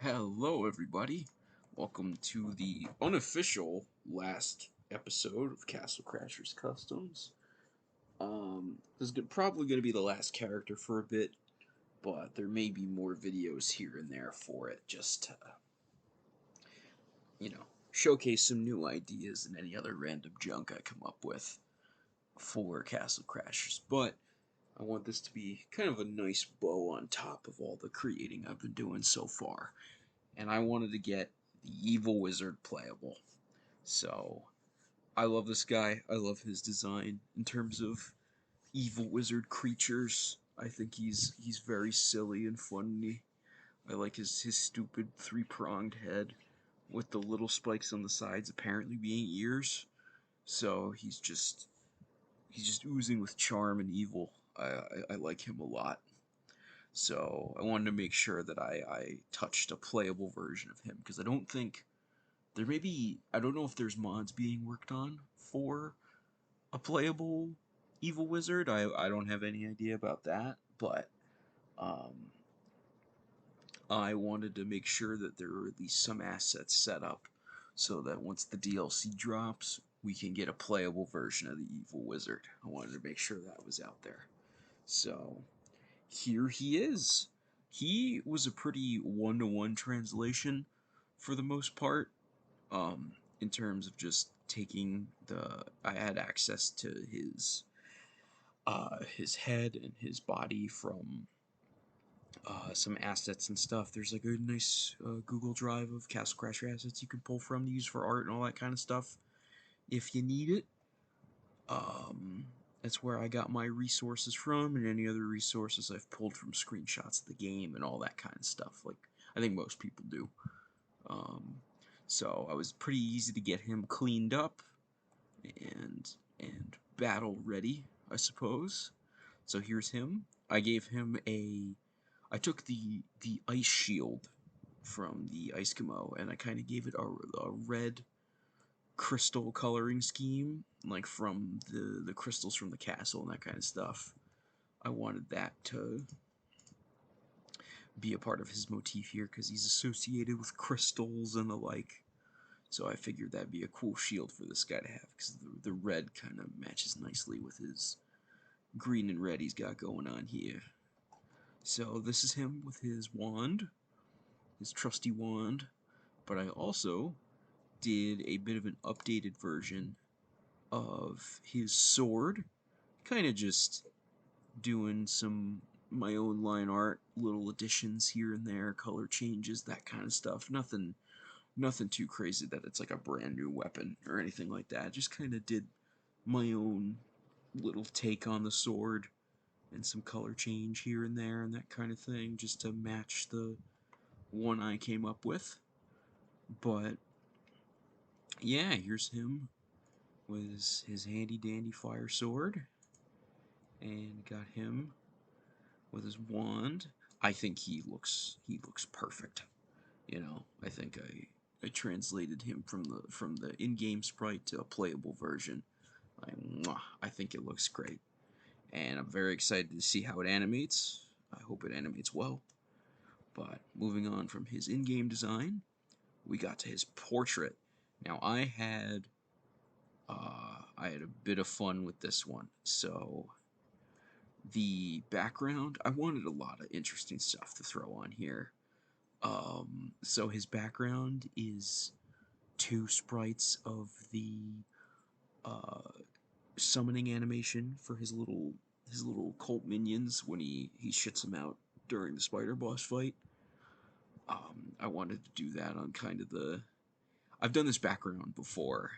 Hello, everybody. Welcome to the unofficial last episode of Castle Crashers Customs. This is probably going to be the last character for a bit, but there may be more videos here and there for it, just to, showcase some new ideas and any other random junk I come up with for Castle Crashers. But I want this to be kind of a nice bow on top of all the creating I've been doing so far. And I wanted to get the Evil Wizard playable. So, I love this guy. I love his design in terms of Evil Wizard creatures. I think he's very silly and funny. I like his stupid three-pronged head with the little spikes on the sides apparently being ears. So he's just oozing with charm and evil. I like him a lot. So I wanted to make sure that I touched a playable version of him because I don't think there may be, I don't know if there's mods being worked on for a playable Evil Wizard. I don't have any idea about that, but um, I wanted to make sure that there are at least some assets set up so that once the DLC drops, we can get a playable version of the Evil Wizard. I wanted to make sure that was out there. So here he is. He was a pretty one-to-one translation for the most part. In terms of just taking I had access to his head and his body from some assets and stuff. There's like a nice Google Drive of Castle Crasher assets you can pull from to use for art and all that kind of stuff if you need it. That's where I got my resources from, and any other resources I've pulled from screenshots of the game and all that kind of stuff. Like I think most people do. Um, so I was pretty easy to get him cleaned up and battle ready, I suppose. So here's him. I took the ice shield from the Ice Camo and I kind of gave it a red crystal coloring scheme, like from the crystals from the castle and that kind of stuff. I wanted that to be a part of his motif here because he's associated with crystals and the like. So I figured that'd be a cool shield for this guy to have because the red kind of matches nicely with his green and red he's got going on here. So this is him with his wand, his trusty wand, but I also did a bit of an updated version of his sword, kind of just doing some my own line art, little additions here and there, color changes, that kind of stuff. Nothing too crazy that it's like a brand new weapon or anything like that. Just kind of did my own little take on the sword and some color change here and there and that kind of thing just to match the one I came up with. But yeah, here's him with his handy dandy fire sword, and got him with his wand. I think he looks perfect. I think I translated him from the in-game sprite to a playable version. I think it looks great, and I'm very excited to see how it animates. I hope it animates well. But moving on from his in-game design, we got to his portrait. Now I had a bit of fun with this one. So the background, I wanted a lot of interesting stuff to throw on here. So his background is two sprites of the summoning animation for his little cult minions when he shits them out during the spider boss fight. I wanted to do that on kind of I've done this background before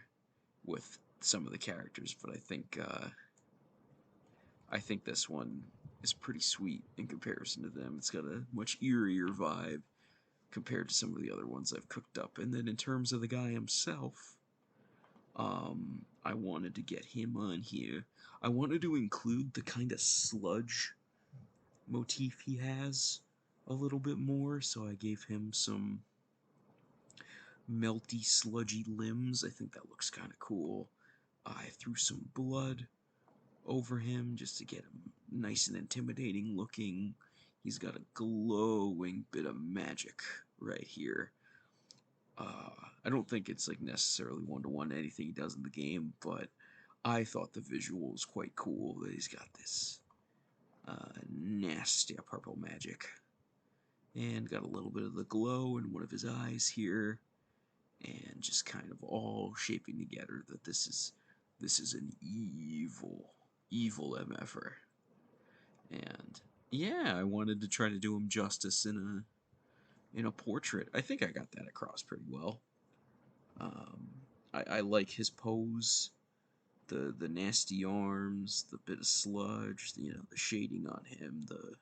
with some of the characters, but I think this one is pretty sweet in comparison to them. It's got a much eerier vibe compared to some of the other ones I've cooked up. And then in terms of the guy himself, I wanted to get him on here. I wanted to include the kind of sludge motif he has a little bit more, so I gave him some melty, sludgy limbs. I think that looks kind of cool. I threw some blood over him just to get him nice and intimidating looking. He's got a glowing bit of magic right here. I don't think it's like necessarily one-to-one to anything he does in the game, but I thought the visual was quite cool that he's got this nasty purple magic. And got a little bit of the glow in one of his eyes here, and just kind of all shaping together that this is an evil MFer. And yeah, I wanted to try to do him justice in a portrait. I think I got that across pretty well. I like his pose, the nasty arms, the bit of sludge, the shading on him, the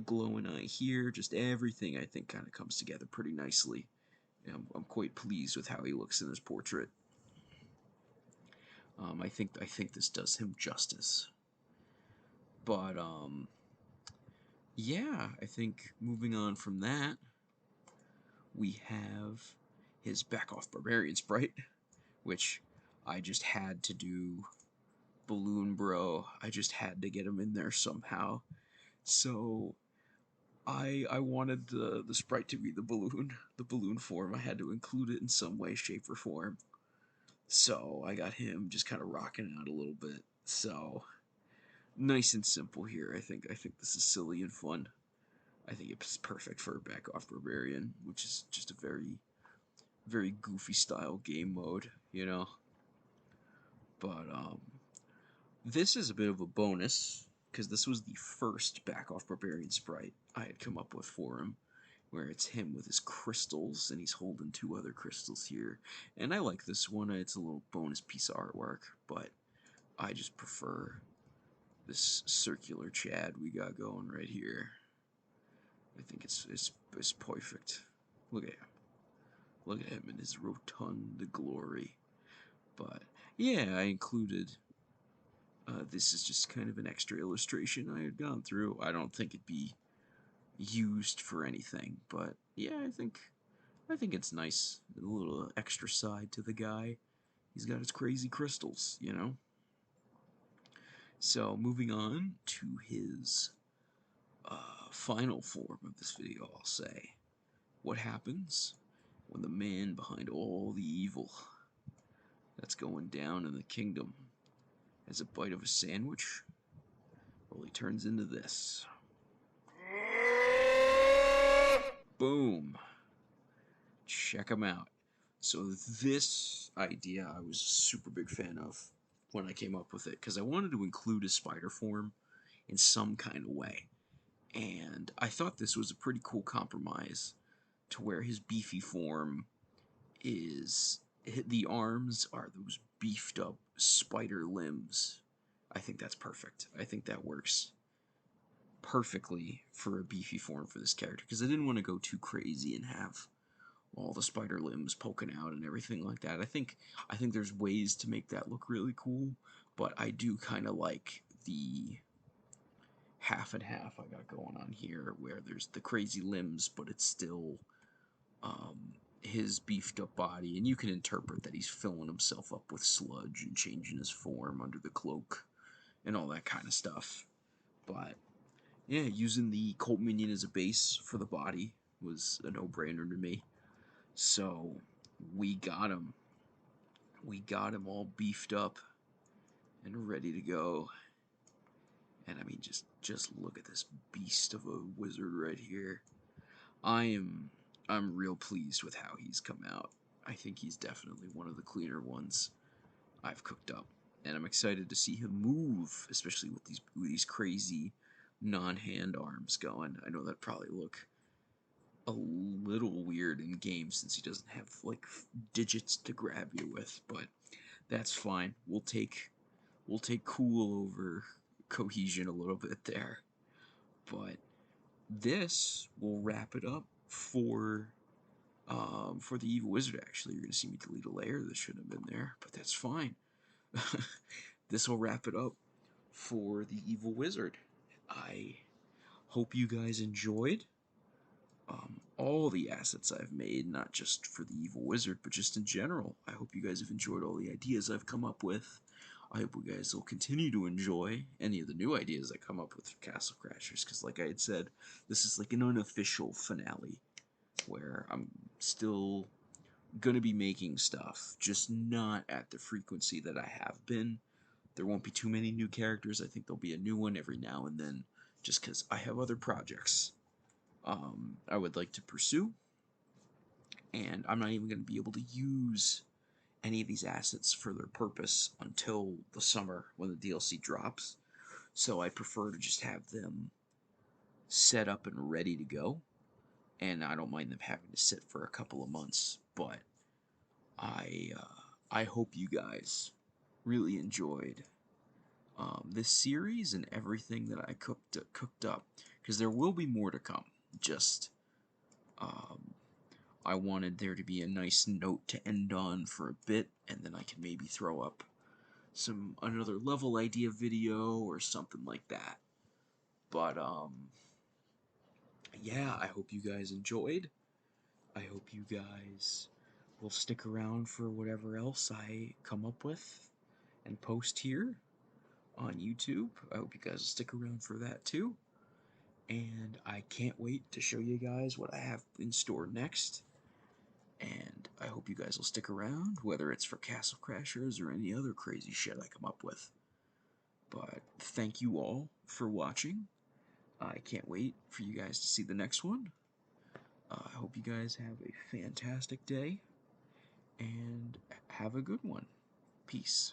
glowing eye here, just everything I think kind of comes together pretty nicely. I'm quite pleased with how he looks in his portrait. I think this does him justice. But yeah, I think moving on from that, we have his back off Barbarian sprite, which I just had to do. Balloon Bro, I just had to get him in there somehow. So I wanted the sprite to be the balloon form. I had to include it in some way, shape, or form. So I got him just kind of rocking out a little bit. So nice and simple here. I think this is silly and fun. I think it's perfect for a back off Barbarian, which is just a very goofy style game mode, you know. But this is a bit of a bonus because this was the first back off Barbarian sprite I had come up with for him, where it's him with his crystals and he's holding two other crystals here. And I like this one. It's a little bonus piece of artwork, but I just prefer this circular Chad we got going right here. I think it's perfect. Look at him. Look at him in his rotund glory. But yeah, I included. This is just kind of an extra illustration I had gone through. I don't think it'd be used for anything, but yeah, I think it's nice. A little extra side to the guy. He's got his crazy crystals, you know. So moving on to his final form of this video, I'll say. What happens when the man behind all the evil that's going down in the kingdom has a bite of a sandwich? Well, he turns into this. Boom. Check him out. So this idea I was a super big fan of when I came up with it, because I wanted to include his spider form in some kind of way. And I thought this was a pretty cool compromise to where his beefy form is, the arms are those beefed up spider limbs. I think that's perfect. I think that works perfectly for a beefy form for this character, because I didn't want to go too crazy and have all the spider limbs poking out and everything like that. I think there's ways to make that look really cool, but I do kind of like the half and half I got going on here, where there's the crazy limbs, but it's still his beefed up body, and you can interpret that he's filling himself up with sludge and changing his form under the cloak and all that kind of stuff. But yeah, using the cult minion as a base for the body was a no-brainer to me. So we got him. We got him all beefed up and ready to go. And I mean, just look at this beast of a wizard right here. I'm real pleased with how he's come out. I think he's definitely one of the cleaner ones I've cooked up, and I'm excited to see him move, especially with these crazy non-hand arms going. I know that probably look a little weird in game since he doesn't have like digits to grab you with, but that's fine. We'll take cool over cohesion a little bit there. But this will wrap it up for the evil wizard. Actually, you're gonna see me delete a layer that shouldn't have been there, but that's fine. This will wrap it up for the evil wizard. I hope you guys enjoyed all the assets I've made, not just for the evil wizard, but just in general. I hope you guys have enjoyed all the ideas I've come up with. I hope you guys will continue to enjoy any of the new ideas I come up with for Castle Crashers, because like I had said, this is like an unofficial finale. where I'm still gonna be making stuff, just not at the frequency that I have been. There won't be too many new characters. I think there'll be a new one every now and then, just because I have other projects I would like to pursue, and I'm not even going to be able to use any of these assets for their purpose until the summer when the DLC drops. So I prefer to just have them set up and ready to go, and I don't mind them having to sit for a couple of months. But I I hope you guys really enjoyed this series and everything that I cooked up, because there will be more to come. Just um, I wanted there to be a nice note to end on for a bit, and then I can maybe throw up another level idea video or something like that. But yeah, I hope you guys enjoyed. I hope you guys will stick around for whatever else I come up with and post here on YouTube. I hope you guys will stick around for that too. And I can't wait to show you guys what I have in store next. And I hope you guys will stick around, whether it's for Castle Crashers or any other crazy shit I come up with. But thank you all for watching. I can't wait for you guys to see the next one. I hope you guys have a fantastic day, and have a good one. Peace.